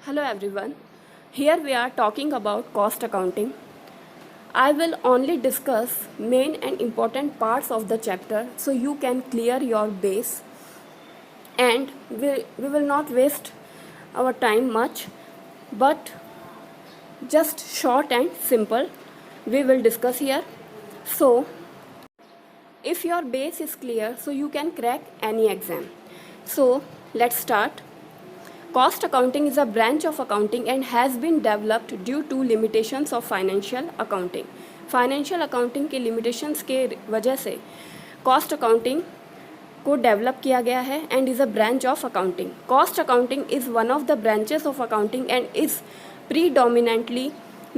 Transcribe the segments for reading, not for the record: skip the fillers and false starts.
Hello everyone. Here we are talking about cost accounting. I will only discuss main and important parts of the chapter so you can clear your base, and we will not waste our time much, but just short and simple we will discuss here. So if your base is clear, so you can crack any exam. So let's start. Cost accounting is a branch of accounting and has been developed due to limitations of financial accounting. Financial accounting के limitations के वजह से cost accounting को develop किया गया है and is a branch of accounting. Cost accounting is one of the branches of accounting and is predominantly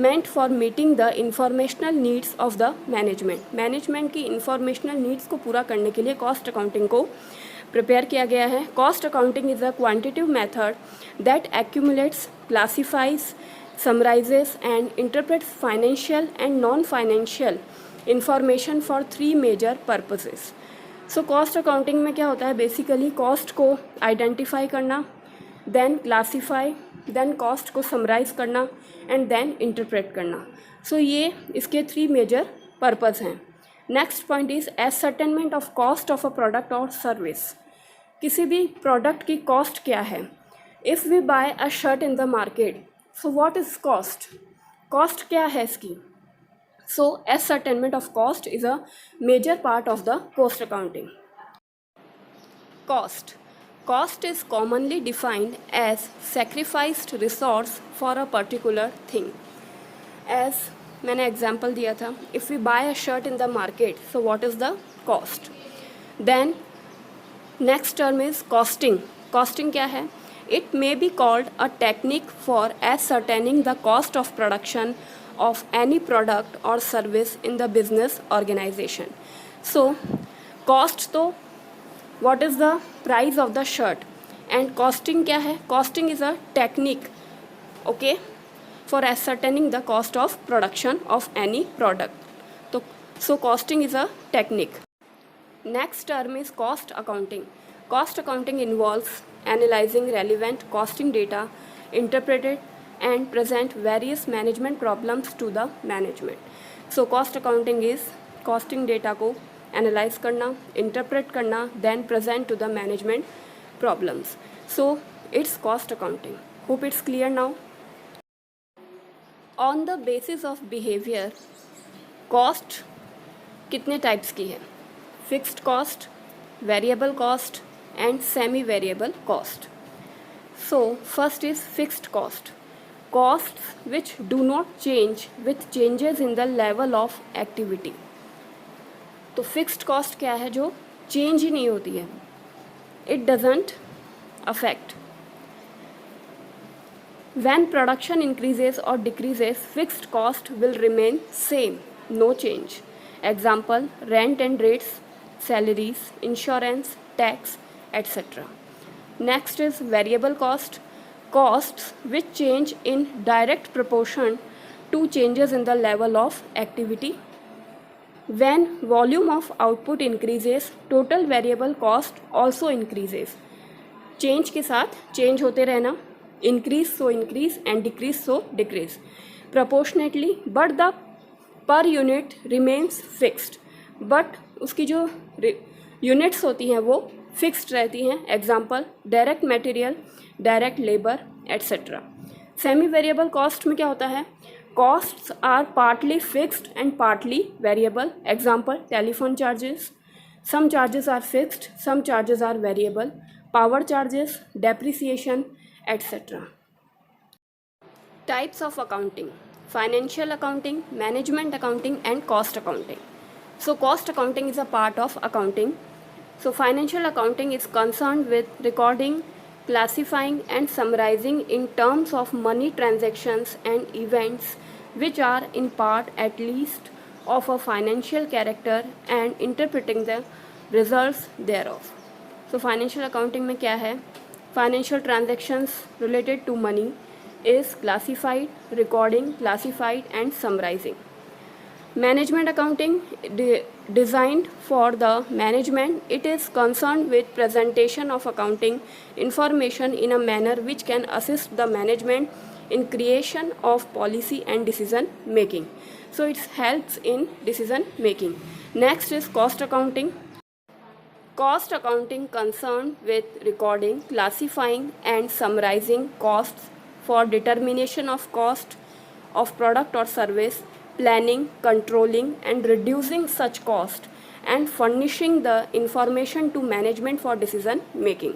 meant for meeting the informational needs of the management की informational needs को पूरा करने के लिए कॉस्ट अकाउंटिंग को prepare किया गया है. Cost accounting is a quantitative method that accumulates, classifies, summarises and interprets financial and non financial information for 3 major purposes. So cost accounting में क्या होता है, बेसिकली कॉस्ट को आइडेंटिफाई करना, देन क्लासीफाई, देन कॉस्ट को समराइज करना and then interpret करना. So ये इसके 3 मेजर पर्पस हैं. Next point is ascertainment of cost of a product और सर्विस. किसी भी प्रोडक्ट की कॉस्ट क्या है. If we buy a shirt in the market, so what is cost, cost क्या है इसकी. So ascertainment of cost is a major part of the cost accounting. Cost is commonly defined as sacrificed resource for a particular thing. As मैंने example दिया था, if we buy a shirt in the market, so what is the cost. Then next term is costing. Costing क्या है. It may be called a technique for ascertaining the cost of production of any product और service in the business organisation. So cost तो what is the price of the shirt and costing क्या है. costing is a technique, okay, for ascertaining the cost of production of any product. तो so costing is a technique. Next term is cost accounting. Cost accounting involves analyzing relevant costing data, interpret it and present various management problems to the management. So cost accounting is costing data को analyze करना, interpret करना, then present to the management problems. So it's cost accounting. Hope it's clear now. On the basis of behaviour, cost कितने types की है. Fixed cost, variable cost and semi variable cost. So first is fixed cost. Cost which do not change with changes in the level of activity. तो fixed cost क्या है, जो change ही नहीं होती है. It doesn't affect. When production increases और decreases, fixed cost will remain same, no change. Example rent and rates, salaries, insurance, tax etcetera. Next is variable cost. Costs which change in direct proportion to changes in the level of activity. When volume of output increases, total variable cost also increases. Change के साथ change होते रहना, increase so increase and decrease so decrease proportionately, but the per unit remains fixed. But उसकी जो units होती हैं वो fixed रहती हैं. Example direct material, direct labor etc. Semi variable cost में क्या होता है. Costs are partly fixed and partly variable. Example telephone charges. Some charges are fixed, some charges are variable. Power charges, depreciation, etc. Types of accounting: financial accounting, management accounting and cost accounting. So cost accounting is a part of accounting. So financial accounting is concerned with recording, classifying and summarizing in terms of money transactions and events which are in part at least of a financial character and interpreting the results thereof. So financial accounting में क्या है. Financial transactions related to money is classified, recording, classified and summarizing. Management accounting designed for the management. It is concerned with presentation of accounting information in a manner which can assist the management in creation of policy and decision making. So it helps in decision making. Next is cost accounting. Cost accounting concerned with recording, classifying and summarizing costs for determination of cost of product or service, planning, controlling and reducing such cost and furnishing the information to management for decision making.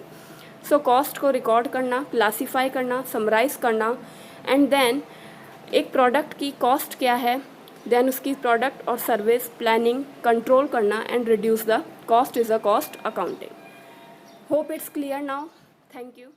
So cost को record करना, classify करना, summarise करना and then एक product की cost क्या है, then उसकी product और सर्विस प्लानिंग कंट्रोल करना and reduce the cost is a cost accounting. Hope it's clear now. Thank you.